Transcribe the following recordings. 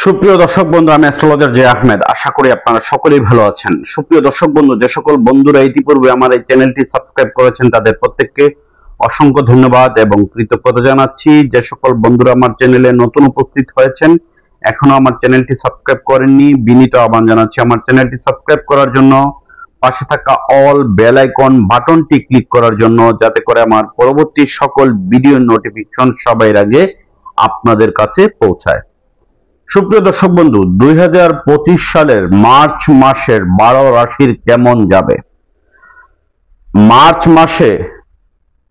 সুপ্রিয় দর্শক বন্ধু, আমি অ্যাস্ট্রোলজার জে আহমেদ। আশা করি আপনারা সকলেই ভালো আছেন। সুপ্রিয় দর্শক বন্ধু, যে সকল বন্ধুরা ইতিপূর্বে আমার এই চ্যানেলটি সাবস্ক্রাইব করেছেন তাদের প্রত্যেককে অসংখ্য ধন্যবাদ এবং কৃতজ্ঞতা জানাচ্ছি। যে সকল বন্ধুরা আমার চ্যানেলে নতুন উপস্থিত হয়েছেন, এখনো আমার চ্যানেলটি সাবস্ক্রাইব করেননি, বিনীত আহ্বান জানাচ্ছি আমার চ্যানেলটি সাবস্ক্রাইব করার জন্য, পাশে থাকা অল বেল আইকন বাটনটি ক্লিক করার জন্য, যাতে করে আমার পরবর্তী সকল ভিডিও নোটিফিকেশন সবার আগে আপনাদের কাছে পৌঁছায়। সুপ্রিয় দর্শক বন্ধু, 2025 সালের মার্চ মাসের 12 রাশির কেমন যাবে? মার্চ মাসে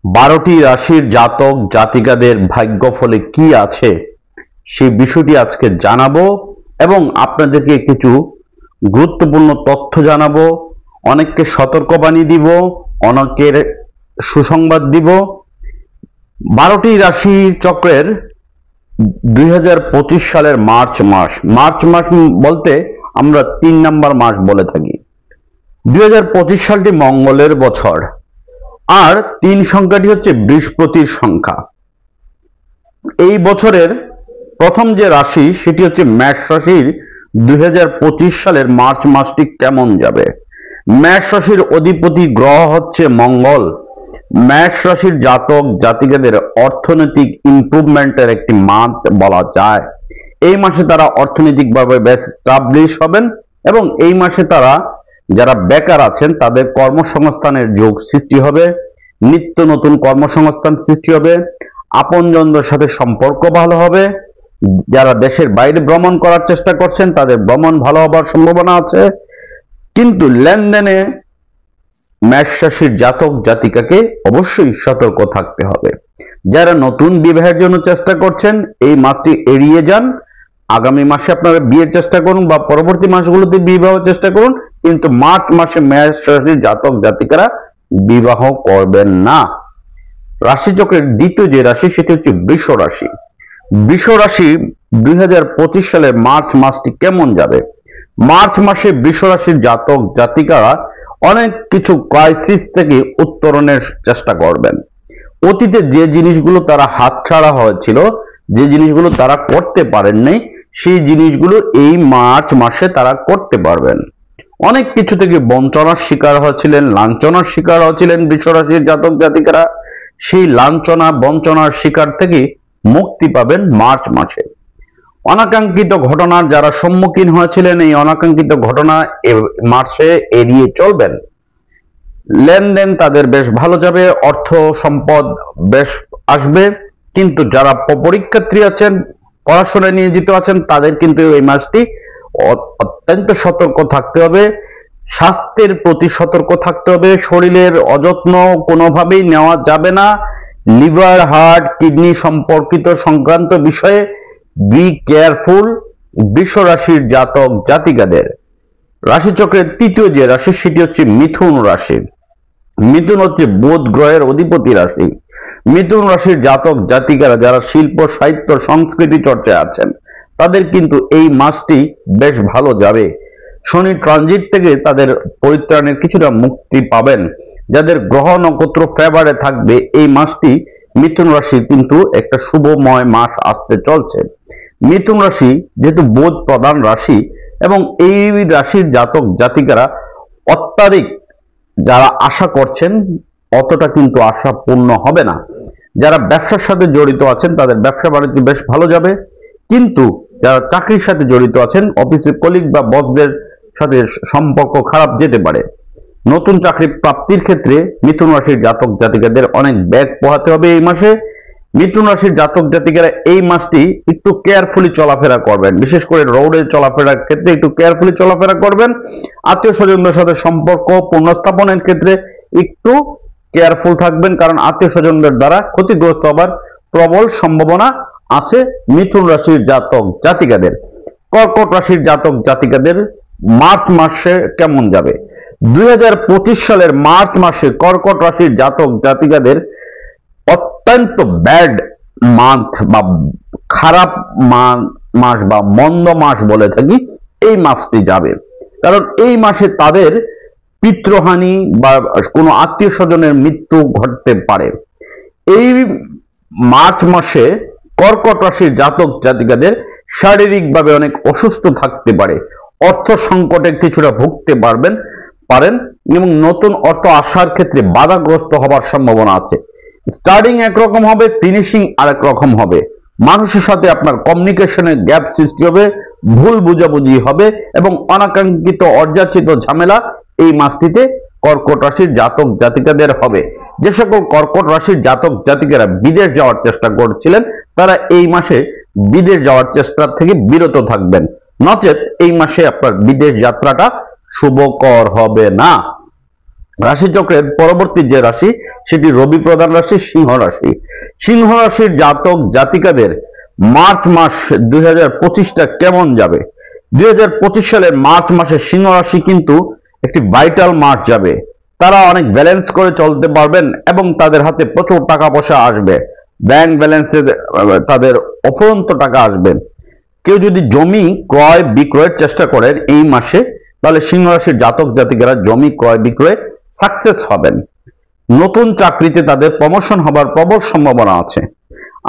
12টি রাশির জাতক জাতিকাদের ভাগ্যফলে কি আছে সেই বিষয়টি আজকে জানাবো এবং আপনাদেরকে কিছু গুরুত্বপূর্ণ তথ্য জানাবো, অনেককে সতর্কবাণী দিব, অনেকের সুসংবাদ দিব। 12টি রাশি চক্রের 2025 সালের মার্চ মাস বলতে আমরা 3 নাম্বার মাস বলে থাকি। 2025 সালটি মঙ্গলের বছর, আর 3 সংখ্যাটি হচ্ছে বৃহস্পতির সংখ্যা। এই বছরের প্রথম যে রাশি সেটি হচ্ছে মেষ রাশির 2025 সালের মার্চ মাসটি কেমন যাবে। মেষ রাশির অধিপতি গ্রহ হচ্ছে মঙ্গল। মেষ রাশির জাতক জাতিকাদের অর্থনৈতিক ইমপ্রুভমেন্টের একটি মাস বলা যায়। এই মাসে তারা অর্থনৈতিকভাবে বেশ স্টাবলিশ হবেন এবং এই মাসে তারা যারা বেকার আছেন তাদের কর্মসংস্থানের যোগ সৃষ্টি হবে, নিত্য নতুন কর্মসংস্থান সৃষ্টি হবে, আপনজনদের সাথে সম্পর্ক ভালো হবে। যারা দেশের বাইরে ভ্রমণ করার চেষ্টা করছেন তাদের ভ্রমণ ভালো হবার সম্ভাবনা আছে। কিন্তু লেনদেনে মেষ রাশির জাতক জাতিকাকে অবশ্যই সতর্ক থাকতে হবে। যারা নতুন বিবাহের জন্য চেষ্টা করছেন এই মাসটি এড়িয়ে যান। আগামী মাসে আপনারা বিয়ের চেষ্টা করুন বা পরবর্তী মাসগুলোতে বিবাহ চেষ্টা করুন, কিন্তু মার্চ মাসে মেষ রাশির জাতক জাতিকারা বিবাহ করবেন না। রাশিচক্রের দ্বিতীয় যে রাশি সেটি হচ্ছে বৃষ রাশি। বৃষ রাশি 2025 সালের মার্চ মাসটি কেমন যাবে? মার্চ মাসে বৃষ রাশির জাতক জাতিকারা অনেক কিছু ক্রাইসিস থেকে উত্তরণের চেষ্টা করবেন। অতীতে যে জিনিসগুলো তারা হাতছাড়া হয়েছিল, যে জিনিসগুলো তারা করতে পারেননি, সেই জিনিসগুলো এই মার্চ মাসে তারা করতে পারবেন। অনেক কিছু থেকে বঞ্চনার শিকার হয়েছিলেন, লাঞ্ছনার শিকার হয়েছিলেন বৃষ রাশির জাতক জাতিকারা। সেই লাঞ্ছনা বঞ্চনার শিকার থেকে মুক্তি পাবেন মার্চ মাসে। অনাকাঙ্ক্ষিত ঘটনার যারা সম্মুখীন হয়েছিলেন, এই অনাকাঙ্ক্ষিত ঘটনা মার্চে এড়িয়ে চলবেন। লেনদেন তাদের বেশ ভালো যাবে, অর্থ সম্পদ বেশ আসবে। কিন্তু যারা পরীক্ষার্থী আছেন, পড়াশোনায় নিয়োজিত আছেন, তাদের কিন্তু এই মাসটি অত্যন্ত সতর্ক থাকতে হবে। স্বাস্থ্যের প্রতি সতর্ক থাকতে হবে। শরীরের অযত্ন কোনোভাবেই নেওয়া যাবে না। লিভার, হার্ট, কিডনি সম্পর্কিত সংক্রান্ত বিষয়ে বি কেয়ারফুল বৃষ রাশির জাতক জাতিকাদের। রাশিচক্রের তৃতীয় যে রাশি সেটি হচ্ছে মিথুন রাশি। মিথুন হচ্ছে বুধ গ্রহের অধিপতি রাশি। মিথুন রাশির জাতক জাতিকারা যারা শিল্প সাহিত্য সংস্কৃতি চর্চায় আছেন তাদের কিন্তু এই মাসটি বেশ ভালো যাবে। শনি ট্রানজিট থেকে তাদের পরিত্রাণের কিছুটা মুক্তি পাবেন। যাদের গ্রহ নক্ষত্র ফেভারে থাকবে এই মাসটি মিথুন রাশির কিন্তু একটা শুভময় মাস আসতে চলছে। মিথুন রাশি যেহেতু বুধ প্রধান রাশি এবং এই রাশির জাতক জাতিকারা অত্যাধিক যারা আশা করছেন অতটা কিন্তু আশা পূর্ণ হবে না। যারা ব্যবসার সাথে জড়িত আছেন তাদের ব্যবসা বাণিজ্য বেশ ভালো যাবে, কিন্তু যারা চাকরির সাথে জড়িত আছেন অফিসের কলিগ বা বসদের সাথে সম্পর্ক খারাপ যেতে পারে। নতুন চাকরি প্রাপ্তির ক্ষেত্রে মিথুন রাশির জাতক জাতিকাদের অনেক ব্যাগ পোহাতে হবে এই মাসে। মিথুন রাশির জাতক জাতিকারা এই মাসটি একটু কেয়ারফুলি চলাফেরা করবেন, বিশেষ করে রোডে চলাফেরার ক্ষেত্রে একটু কেয়ারফুলি চলাফেরা করবেন। আত্মীয় স্বজনদের সাথে সম্পর্ক পুনঃস্থাপনের ক্ষেত্রে একটু কেয়ারফুল থাকবেন, কারণ আত্মীয় স্বজনদের দ্বারা ক্ষতিগ্রস্ত হবার প্রবল সম্ভাবনা আছে মিথুন রাশির জাতক জাতিকাদের। কর্কট রাশির জাতক জাতিকাদের মার্চ মাসে কেমন যাবে? 2025 সালের মার্চ মাসে কর্কট রাশির জাতক জাতিকাদের অত্যন্ত ব্যাড মান্থ বা খারাপ মাস বা মন্দ মাস বলে থাকি এই মাসটি যাবে। কারণ এই মাসে তাদের পিতৃহানি বা কোনো আত্মীয় স্বজনের মৃত্যু ঘটতে পারে। এই মার্চ মাসে কর্কট রাশির জাতক জাতিকাদের শারীরিকভাবে অনেক অসুস্থ থাকতে পারে, অর্থ সংকটে কিছুটা ভুগতে পারেন এবং নতুন অর্থ আসার ক্ষেত্রে বাধাগ্রস্ত হবার সম্ভাবনা আছে। স্টার্টিং একরকম হবে, ফিনিশিং আরেক রকম হবে। মানুষের সাথে আপনার কমিউনিকেশনের গ্যাপ সৃষ্টি হবে, ভুল বুঝাবুঝি হবে এবং অনাকাঙ্ক্ষিত অযাচিত ঝামেলা এই মাসটিতে কর্কট রাশির জাতক জাতিকাদের হবে। যে সকল কর্কট রাশির জাতক জাতিকারা বিদেশ যাওয়ার চেষ্টা করছিলেন তারা এই মাসে বিদেশ যাওয়ার চেষ্টা থেকে বিরত থাকবেন, নচেত এই মাসে আপনার বিদেশ যাত্রাটা শুভকর হবে না। রাশিচক্রের পরবর্তী যে রাশি সেটি রবি প্রধান রাশি সিংহ রাশি। সিংহ রাশির জাতক জাতিকাদের মার্চ মাস 2025টা কেমন যাবে? 2025 সালের মার্চ মাসে সিংহ রাশি কিন্তু একটি ভাইটাল মাস যাবে। তারা অনেক ব্যালেন্স করে চলতে পারবেন এবং তাদের হাতে প্রচুর টাকা পয়সা আসবে, ব্যাংক ব্যালেন্সে তাদের অফুরন্ত টাকা আসবে। কেউ যদি জমি ক্রয় বিক্রয়ের চেষ্টা করেন এই মাসে, তাহলে সিংহ রাশির জাতক জাতিকারা জমি ক্রয় বিক্রয়ে সাকসেস হবেন। নতুন চাকরিতে তাদের প্রমোশন হবার প্রবল সম্ভাবনা আছে।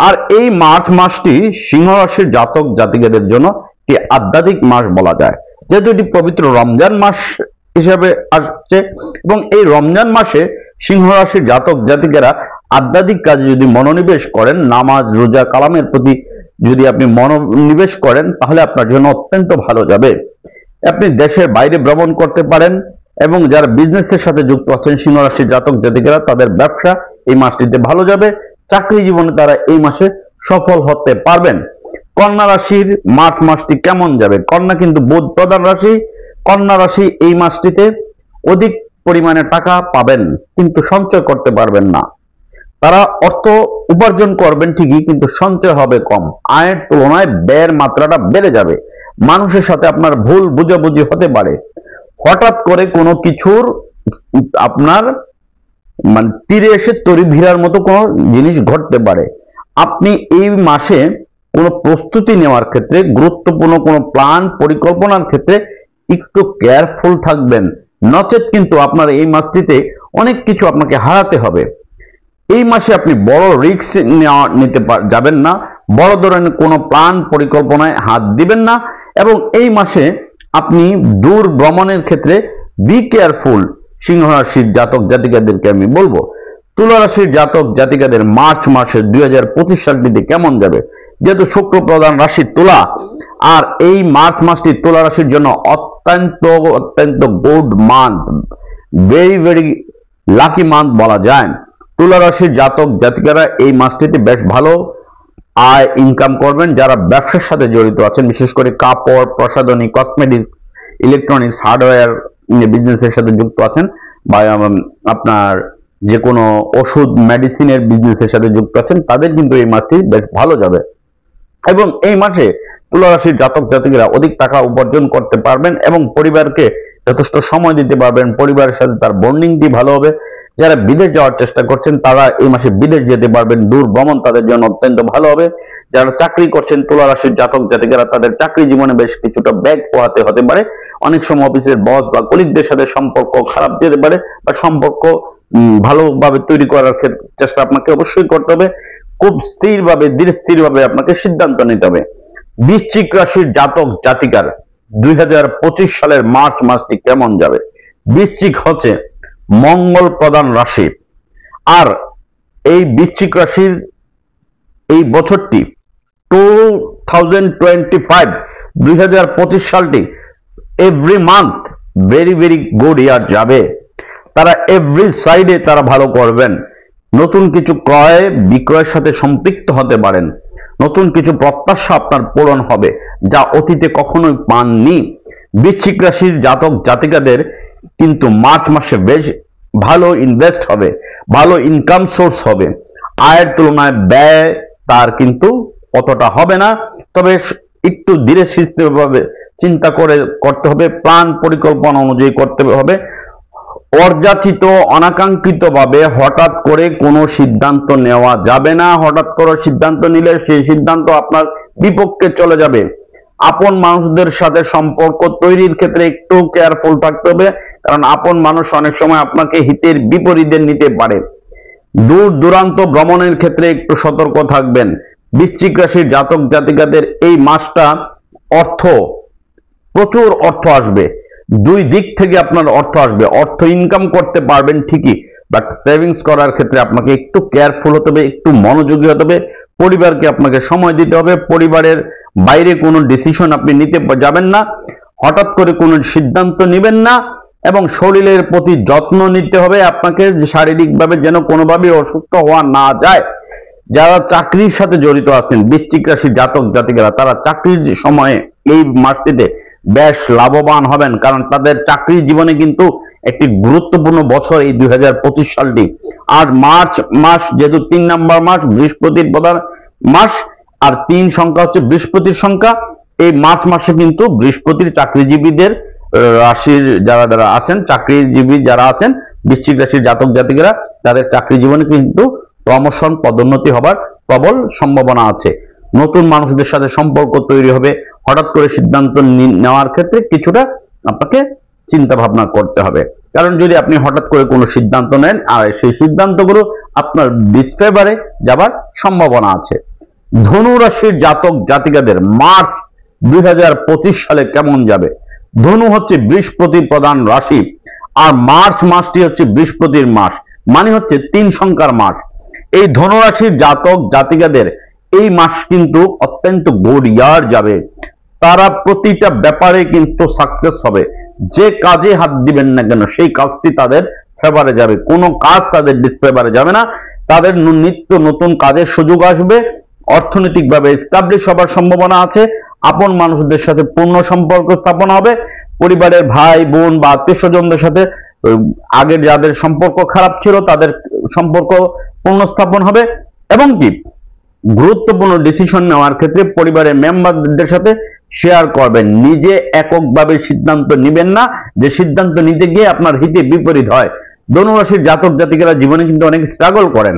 আর এই মার্চ মাসটি সিংহ রাশির জাতক জাতিকাদের জন্য একটি আধ্যাত্মিক মাস বলা যায়, যেহেতু এটি পবিত্র রমজান মাস হিসাবে আসছে এবং এই রমজান মাসে সিংহ রাশির জাতক জাতিকারা আধ্যাত্মিক কাজে যদি মনোনিবেশ করেন, নামাজ রোজা কালামের প্রতি যদি আপনি মনোনিবেশ করেন তাহলে আপনার জন্য অত্যন্ত ভালো যাবে। আপনি দেশের বাইরে ভ্রমণ করতে পারেন এবং যারা বিজনেসের সাথে যুক্ত আছেন সিংহ রাশির জাতক জাতিকারা তাদের ব্যবসা এই মাসটিতে ভালো যাবে। চাকরি জীবনে তারা এই মাসে সফল হতে পারবেন। কন্যা রাশির মার্চ মাসটি কেমন যাবে? কন্যা কিন্তু বুধ প্রধান রাশি। কন্যা রাশি এই মাসটিতে অধিক পরিমাণে টাকা পাবেন কিন্তু সঞ্চয় করতে পারবেন না। তারা অর্থ উপার্জন করবেন ঠিকই কিন্তু সঞ্চয় হবে কম, আয়ের তুলনায় ব্যয়ের মাত্রাটা বেড়ে যাবে। মানুষের সাথে আপনার ভুল বুঝাবুঝি হতে পারে। হঠাৎ করে কোনো কিছুর আপনার মানে তীরে এসে তরি ভিড়ার মতো কোনো জিনিস ঘটতে পারে। আপনি এই মাসে কোনো প্রস্তুতি নেওয়ার ক্ষেত্রে, গুরুত্বপূর্ণ কোনো প্ল্যান পরিকল্পনার ক্ষেত্রে একটু কেয়ারফুল থাকবেন, নচেত কিন্তু আপনার এই মাসটিতে অনেক কিছু আপনাকে হারাতে হবে। এই মাসে আপনি বড় রিস্ক নিতে যাবেন না, বড় ধরনের কোনো প্ল্যান পরিকল্পনায় হাত দিবেন না এবং এই মাসে আপনি দূর ভ্রমণের ক্ষেত্রে বি কেয়ারফুল। সিংহ রাশির জাতক জাতিকাদেরকে আমি বলবো। তুলা রাশির জাতক জাতিকাদের মার্চ মাসে 2025 সালটিতে কেমন যাবে? যেহেতু শুক্র প্রধান রাশি তুলা, আর এই মার্চ মাসটি তুলা রাশির জন্য অত্যন্ত good month, very lucky month বলা যায়। তুলা রাশির জাতক জাতিকারা এই মাসটিতে বেশ ভালো আয় ইনকাম করবেন। যারা ব্যবসার সাথে জড়িত আছেন, বিশেষ করে কাপড়, প্রসাধনী, কসমেটিক্স, ইলেকট্রনিক্স, হার্ডওয়্যার বিজনেসের সাথে যুক্ত আছেন বা আপনার যে কোনো ওষুধ মেডিসিনের বিজনেসের সাথে যুক্ত আছেন, তাদের কিন্তু এই মাসটি বেশ ভালো যাবে এবং এই মাসে তুলা রাশির জাতক জাতিকারা অধিক টাকা উপার্জন করতে পারবেন এবং পরিবারকে যথেষ্ট সময় দিতে পারবেন। পরিবারের সাথে তার বন্ডিংটি ভালো হবে। যারা বিদেশ যাওয়ার চেষ্টা করছেন তারা এই মাসে বিদেশ যেতে পারবেন, দূর ভ্রমণ তাদের জন্য অত্যন্ত ভালো হবে। যারা চাকরি করছেন তুলা রাশির জাতক জাতিকারা তাদের চাকরি জীবনে বেশ কিছুটা ব্যাগ পোহাতে হতে পারে। অনেক সময় অফিসের বস বা কলিগদের সাথে সম্পর্ক খারাপ যেতে পারে বা সম্পর্ক ভালোভাবে তৈরি করার চেষ্টা আপনাকে অবশ্যই করতে হবে। খুব স্থিরভাবে ধীর স্থিরভাবে আপনাকে সিদ্ধান্ত নিতে হবে। বৃশ্চিক রাশির জাতক জাতিকার 2025 সালের মার্চ মাসটি কেমন যাবে? বৃশ্চিক হচ্ছে মঙ্গল প্রধান রাশি, আর এই বৃশ্চিক রাশির এই বছরটি 2025 সালটি এভরি মান্থ ভেরি গুড ইয়ার যাবে। তারা এভরি সাইডে তারা ভালো করবেন। নতুন কিছু ক্রয় বিক্রয়ের সাথে সম্পৃক্ত হতে পারেন। নতুন কিছু প্রত্যাশা আপনার পূরণ হবে যা অতীতে কখনোই পাননি। বৃশ্চিক রাশির জাতক জাতিকাদের কিন্তু মার্চ মাসে বেশ ভালো ইনভেস্ট হবে, ভালো ইনকাম সোর্স হবে। আয়ের তুলনায় ব্যয় তার কিন্তু অতটা হবে না, তবে একটু ধীরে সুস্থভাবে চিন্তা করে করতে হবে, প্ল্যান পরিকল্পনা অনুযায়ী করতে হবে। অযাচিত অনাকাঙ্ক্ষিত ভাবে হঠাৎ করে কোনো সিদ্ধান্ত নেওয়া যাবে না। হঠাৎ করে সিদ্ধান্ত নিলে সেই সিদ্ধান্ত আপনার বিপক্ষে চলে যাবে। আপন মানুষদের সাথে সম্পর্ক তৈরির ক্ষেত্রে একটু কেয়ারফুল থাকতে হবে, কারণ আপন মানুষ অনেক সময় আপনাকে হিতের বিপরীতে নিতে পারে। দূর দূরান্ত ভ্রমণের ক্ষেত্রে একটু সতর্ক থাকবেন। বৃশ্চিক রাশির জাতক জাতিকাদের এই মাসটা প্রচুর অর্থ আসবে, দুই দিক থেকে আপনার অর্থ আসবে, অর্থ ইনকাম করতে পারবেন ঠিকই, বাট সেভিংস করার ক্ষেত্রে আপনাকে একটু কেয়ারফুল হতে হবে, একটু মনোযোগী হতে হবে, পরিবারকে আপনাকে সময় দিতে হবে, পরিবারের বাইরে কোনো ডিসিশন আপনি নিতে যাবেন না, হঠাৎ করে কোনো সিদ্ধান্ত নেবেন না, এবং শরীরের প্রতি যত্ন নিতে হবে আপনাকে, শারীরিকভাবে যেন কোনোভাবে অসুস্থ হওয়া না যায়। যারা চাকরির সাথে জড়িত আছেন বৃশ্চিক রাশির জাতক জাতিকারা, তারা চাকরির সময়ে এই মাসটিতে বেশ লাভবান হবেন, কারণ তাদের চাকরি জীবনে কিন্তু একটি গুরুত্বপূর্ণ বছর এই 2025 সালটি। আর মার্চ মাস যেহেতু 3 নম্বর মাস, বৃহস্পতির প্রধান মাস, আর 3 সংখ্যা হচ্ছে বৃহস্পতির সংখ্যা, এই মার্চ মাসে কিন্তু বৃহস্পতির চাকরিজীবীদের রাশির যারা আছেন, চাকরিজীবী যারা আছেন বৃশ্চিক রাশির জাতক জাতিকারা, তাদের চাকরি জীবনে কিন্তু প্রমোশন পদোন্নতি হবার প্রবল সম্ভাবনা আছে। নতুন মানুষদের সাথে সম্পর্ক তৈরি হবে, হঠাৎ করে সিদ্ধান্ত নেওয়ার ক্ষেত্রে কিছুটা আপনাকে চিন্তা ভাবনা করতে হবে, কারণ যদি আপনি হঠাৎ করে কোনো সিদ্ধান্ত নেন আর সেই সিদ্ধান্তগুলো আপনার ডিসফেভারে যাবার সম্ভাবনা আছে। ধনু রাশির জাতক জাতিকাদের মার্চ 2025 সালে কেমন যাবে? ধনু হচ্ছে বৃহস্পতির প্রধান রাশি, আর মার্চ মাসটি হচ্ছে বৃহস্পতির মাস, মানে হচ্ছে 3 সংখ্যার মাস। এই ধনু রাশির জাতক জাতিকাদের এই মাস কিন্তু অত্যন্ত গুড ইয়ার যাবে, তারা প্রতিটা ব্যাপারে কিন্তু সাকসেস হবে, যে কাজে হাত দিবেন না কেন সেই কাজটি তাদের ফেভারে যাবে, কোনো কাজ তাদের ডিসফেভারে যাবে না, তাদের নিত্য নতুন কাজের সুযোগ আসবে, অর্থনৈতিকভাবে এস্টাবলিশ হবার সম্ভাবনা আছে, আপন মানুষদের সাথে পূর্ণ সম্পর্ক স্থাপন হবে, পরিবারের ভাই বোন বা আত্মীয় স্বজনদের সাথে আগের যাদের সম্পর্ক খারাপ ছিল তাদের সম্পর্ক পুনঃস্থাপন হবে, এবং কি গুরুত্বপূর্ণ ডিসিশন নেওয়ার ক্ষেত্রে পরিবারের মেম্বারদের সাথে শেয়ার করবেন, নিজে এককভাবে সিদ্ধান্ত নেবেন না, যে সিদ্ধান্ত নিতে গিয়ে আপনার হিতে বিপরীত হয়। ধনু রাশির জাতক জাতিকারা জীবনে কিন্তু অনেক স্ট্রাগল করেন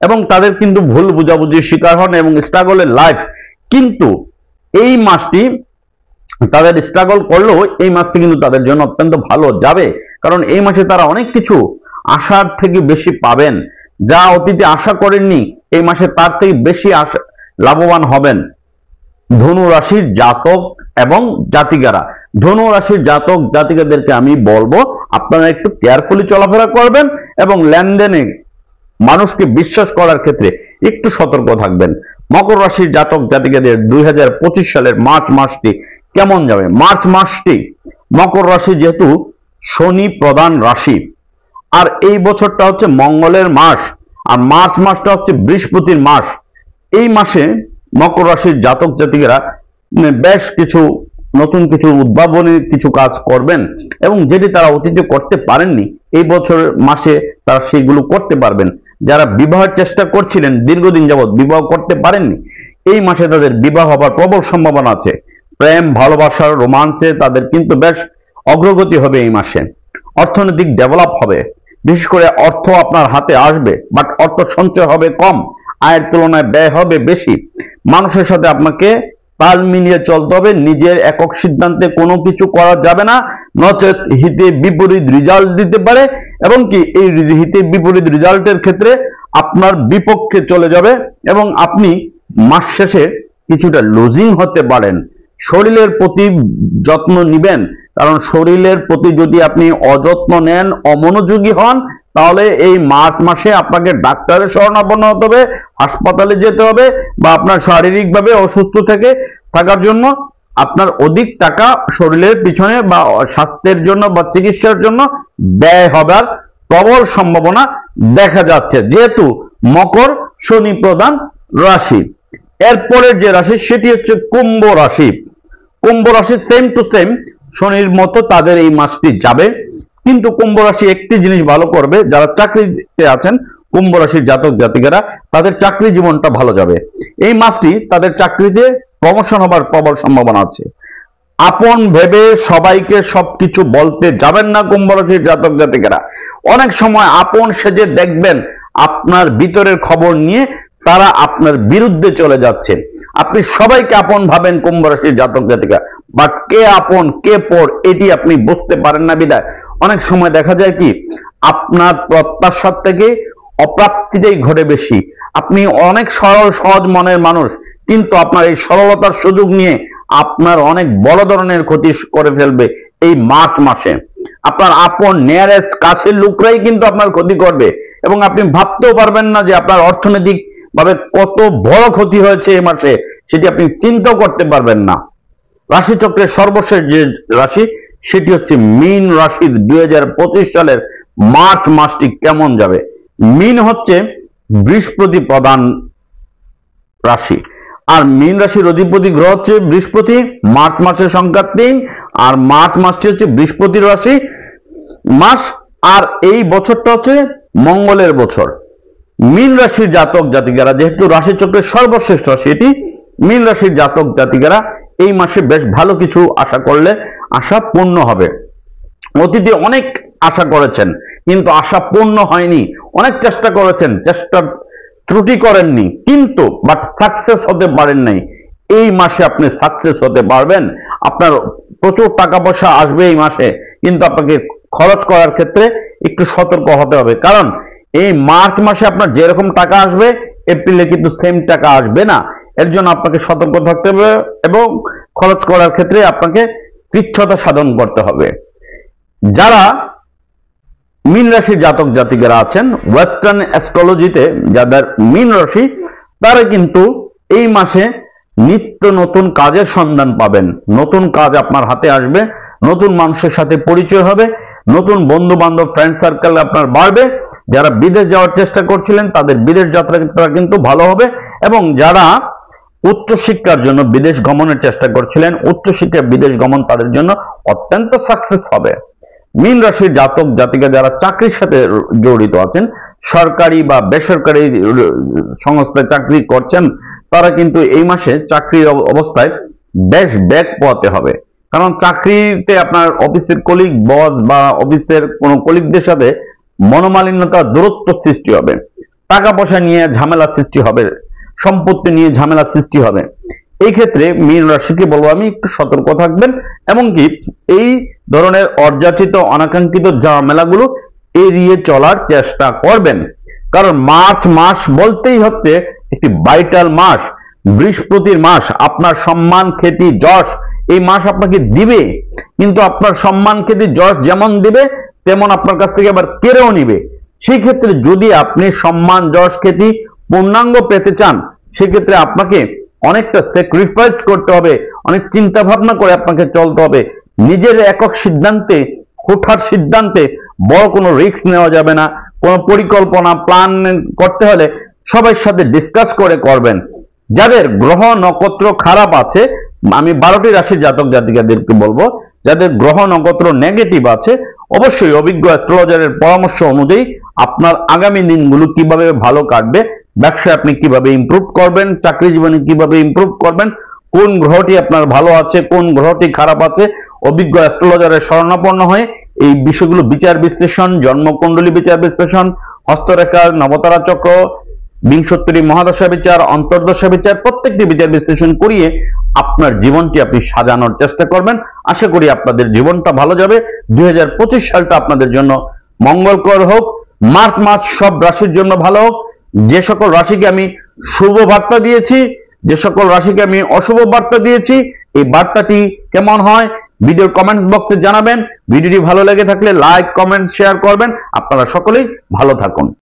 এবং তাদের কিন্তু ভুল বুঝাবুঝির শিকার হন এবং স্ট্রাগলের লাইফ, কিন্তু এই মাসটি তাদের স্ট্রাগল করলেও এই মাসটি কিন্তু তাদের জন্য অত্যন্ত ভালো যাবে, কারণ এই মাসে তারা অনেক কিছু আশার থেকে বেশি পাবেন, যা অতীতে আশা করেননি এই মাসে তার থেকে বেশি লাভবান হবেন ধনু রাশির জাতক এবং জাতিকারা। ধনু রাশির জাতক জাতিকাদেরকে আমি বলবো আপনারা একটু কেয়ারফুলি চলাফেরা করবেন এবং লেনদেনে মানুষকে বিশ্বাস করার ক্ষেত্রে একটু সতর্ক থাকবেন। মকর রাশির জাতক জাতিকাদের 2025 সালের মার্চ মাসটি কেমন যাবে? মার্চ মাসটি মকর রাশি যেহেতু শনি প্রধান রাশি, আর এই বছরটা হচ্ছে মঙ্গলের মাস, আর মার্চ মাসটা হচ্ছে বৃহস্পতির মাস। এই মাসে মকর রাশির জাতক জাতিকারা বেশ কিছু নতুন কিছু উদ্ভাবনী কিছু কাজ করবেন এবং যেটি তারা অতীতে করতে পারেননি এই বছর মাসে তারা সেগুলো করতে পারবেন। যারা বিবাহের চেষ্টা করছিলেন দীর্ঘদিন যাবৎ বিবাহ করতে পারেননি, এই মাসে তাদের বিবাহ হবার প্রবল সম্ভাবনা আছে। প্রেম ভালোবাসার রোমান্সে তাদের কিন্তু বেশ অগ্রগতি হবে এই মাসে, অর্থনৈতিক ডেভেলপ হবে, বিশেষ করে অর্থ আপনার হাতে আসবে, বাট অর্থ সঞ্চয় হবে কম, আয়ের তুলনায় ব্যয় হবে বেশি। মানুষের সাথে আপনাকে তাল মিলিয়ে চলতে হবে, নিজের একক সিদ্ধান্তে কোনো কিছু করা যাবে না, নচেত হিতে বিপরীত রেজাল্ট দিতে পারে, এবং কি এই হিতে বিপরীত রেজাল্টের ক্ষেত্রে আপনার বিপক্ষে চলে যাবে এবং আপনি মাস শেষে কিছুটা লুজিং হতে পারেন। শরীরের প্রতি যত্ন নিবেন, কারণ শরীরের প্রতি যদি আপনি অযত্ন নেন, অমনোযোগী হন, তাহলে এই মার্চ মাসে আপনাকে ডাক্তারের শরণাপন্ন হতে হবে, হাসপাতালে যেতে হবে, বা আপনার শারীরিকভাবে অসুস্থ থেকে থাকার জন্য আপনার অধিক টাকা শরীরের পিছনে বা স্বাস্থ্যের জন্য বা চিকিৎসার জন্য ব্যয় হবার প্রবল সম্ভাবনা দেখা যাচ্ছে, যেহেতু মকর শনি প্রধান রাশি। এরপরের যে রাশি সেটি হচ্ছে কুম্ভ রাশি। কুম্ভ রাশি সেম টু সেম শনির মতো তাদের এই মাসটি যাবে, কিন্তু কুম্ভ রাশি একটি জিনিস ভালো করবে, যারা চাকরিতে আছেন কুম্ভ রাশির জাতক জাতিকারা তাদের চাকরি জীবনটা ভালো যাবে। এই মাসটি তাদের চাকরিতে প্রমোশন হবার প্রবল সম্ভাবনা আছে। আপন ভেবে সবাইকে সবকিছু বলতে যাবেন না কুম্ভ রাশির জাতক জাতিকারা। অনেক সময় আপন সেজে দেখবেন আপনার ভিতরের খবর নিয়ে তারা আপনার বিরুদ্ধে চলে যাচ্ছে। আপনি সবাইকে আপন ভাবেন কুম্ভ রাশির জাতক জাতিকা, বাট কে আপন কে পর এটি আপনি বুঝতে পারেন না বিদায় অনেক সময় দেখা যায় কি আপনার প্রত্যাশার থেকে অপ্রাপ্তিটাই ঘটে বেশি। আপনি অনেক সরল সহজ মনের মানুষ, কিন্তু আপনার এই সরলতার সুযোগ নিয়ে আপনার অনেক বড় ধরনের ক্ষতি করে ফেলবে এই মার্চ মাসে। আপনার আপন নিয়ারেস্ট কাছের লোকরাই কিন্তু আপনার ক্ষতি করবে, এবং আপনি ভাবতেও পারবেন না যে আপনার অর্থনৈতিক ভাবে কত বড় ক্ষতি হয়েছে এই মাসে, সেটি আপনি চিন্তাও করতে পারবেন না। রাশিচক্রের সর্বশেষ যে রাশি সেটি হচ্ছে মীন রাশির 2025 সালের মার্চ মাসটি কেমন যাবে। মীন হচ্ছে বৃহস্পতি প্রধান রাশি, আর মীন রাশির অধিপতি গ্রহ হচ্ছে বৃহস্পতি। মার্চ মাসের সংখ্যা 3, আর মার্চ মাসটি হচ্ছে বৃহস্পতির রাশি মাস, আর এই বছরটা হচ্ছে মঙ্গলের বছর। মীন রাশির জাতক জাতিকারা, যেহেতু রাশিচক্রের সর্বশেষ রাশি এটি, মীন রাশির জাতক জাতিকারা এই মাসে বেশ ভালো কিছু আশা করলে আশা পূর্ণ হবে। অতীতে অনেক আশা করেছেন কিন্তু আশা পূর্ণ হয়নি, অনেক চেষ্টা করেছেন, চেষ্টার ত্রুটি করেননি, কিন্তু বাট সাকসেস হতে পারেন নাই। এই মাসে আপনি সাকসেস হতে পারবেন। আপনার প্রচুর টাকা পয়সা আসবে এই মাসে, কিন্তু আপনাকে খরচ করার ক্ষেত্রে একটু সতর্ক হতে হবে, কারণ এই মার্চ মাসে আপনার যেরকম টাকা আসবে এপ্রিলে কিন্তু সেম টাকা আসবে না। এর জন্য আপনাকে সতর্ক থাকতে হবে এবং খরচ করার ক্ষেত্রে আপনাকে কৃচ্ছ্রতা সাধন করতে হবে। যারা মীন রাশির জাতক জাতিকারা আছেন, ওয়েস্টার্ন অ্যাস্ট্রোলজিতে যাদের মীন রাশি, তারা কিন্তু এই মাসে নিত্য নতুন কাজের সন্ধান পাবেন। নতুন কাজ আপনার হাতে আসবে, নতুন মানুষের সাথে পরিচয় হবে, নতুন বন্ধু বান্ধব ফ্রেন্ড সার্কেল আপনার বাড়বে। যারা বিদেশ যাওয়ার চেষ্টা করছিলেন তাদের বিদেশ যাত্রা কিন্তু ভালো হবে, এবং যারা উচ্চশিক্ষার জন্য বিদেশ গমনের চেষ্টা করছিলেন, উচ্চশিক্ষা বিদেশ গমন তাদের জন্য অত্যন্ত সাকসেস হবে। মীন রাশির জাতক জাতিকা যারা চাকরির সাথে জড়িত আছেন, সরকারি বা বেসরকারি সংস্থায় চাকরি করছেন, তারা কিন্তু এই মাসে চাকরির অবস্থায় বেশ ব্যাক পোয়াতে হবে, কারণ চাকরিতে আপনার অফিসের কলিগ, বস বা অফিসের কোনো কলিগদের সাথে মনোমালিন্যতা, দূরত্ব সৃষ্টি হবে, টাকা পয়সা নিয়ে ঝামেলা সৃষ্টি হবে, সম্পত্তি নিয়ে ঝামেলা সৃষ্টি হবে। এই ক্ষেত্রে মীন রাশিকে বলবো আমি একটু সতর্ক থাকবেন, এমনকি এই ধরনের অযাচিত অনাকাঙ্ক্ষিত ঝামেলাগুলো এড়িয়ে চলার চেষ্টা করবেন, কারণ মার্চ মাস বলতেই হচ্ছে একটি ভাইটাল মাস, বৃহস্পতির মাস। আপনার সম্মান, খ্যাতি, যশ এই মাস আপনাকে দিবে, কিন্তু আপনার সম্মান, খ্যাতি, যশ যেমন দিবে তেমন আপনার কাছ থেকে আবার কেড়েও নিবে। সেই ক্ষেত্রে যদি আপনি সম্মান, যশ, খ্যাতি পূর্ণাঙ্গ পেতে চান, সেক্ষেত্রে আপনাকে অনেকটা স্যাক্রিফাইস করতে হবে, অনেক চিন্তা ভাবনা করে আপনাকে চলতে হবে। নিজের একক সিদ্ধান্তে, হুটহাট সিদ্ধান্তে বড় কোনো রিস্ক নেওয়া যাবে না। কোনো পরিকল্পনা প্ল্যান করতে হলে সবার সাথে ডিসকাস করে করবেন। যাদের গ্রহ নক্ষত্র খারাপ আছে, আমি 12টি রাশির জাতক জাতিকাদেরকে বলবো, যাদের গ্রহ নক্ষত্র নেগেটিভ আছে, অবশ্যই অভিজ্ঞ অ্যাস্ট্রোলজারের পরামর্শ অনুযায়ী আপনার আগামী দিনগুলো কিভাবে ভালো কাটবে, ব্যবসায় আপনি কিভাবে ইমপ্রুভ করবেন, চাকরি জীবনে কিভাবে ইমপ্রুভ করবেন, কোন গ্রহটি আপনার ভালো আছে, কোন গ্রহটি খারাপ আছে, অভিজ্ঞ অ্যাস্ট্রোলজারের শরণাপন্ন হয়ে এই বিষয়গুলো বিচার বিশ্লেষণ, জন্মকুণ্ডলী বিচার বিশ্লেষণ, হস্তরেখা, নবতারা চক্র, বিংশোত্তরী মহাদশা বিচার, অন্তর্দশা বিচার, প্রত্যেকটি বিচার বিশ্লেষণ করিয়ে আপনার জীবনটি আপনি সাজানোর চেষ্টা করবেন। আশা করি আপনাদের জীবনটা ভালো যাবে। 2025 সালটা আপনাদের জন্য মঙ্গলকর হোক। মার্চ মাস সব রাশির জন্য ভালো হোক। যে সকল রাশিকে আমি শুভ বার্তা দিয়েছি, যে সকল রাশিকে আমি অশুভ বার্তা দিয়েছি, এই বার্তাটি কেমন হয় ভিডিওর কমেন্টস বক্সে জানাবেন। ভিডিওটি ভালো লেগে থাকলে লাইক, কমেন্ট, শেয়ার করবেন। আপনারা সকলেই ভালো থাকুন।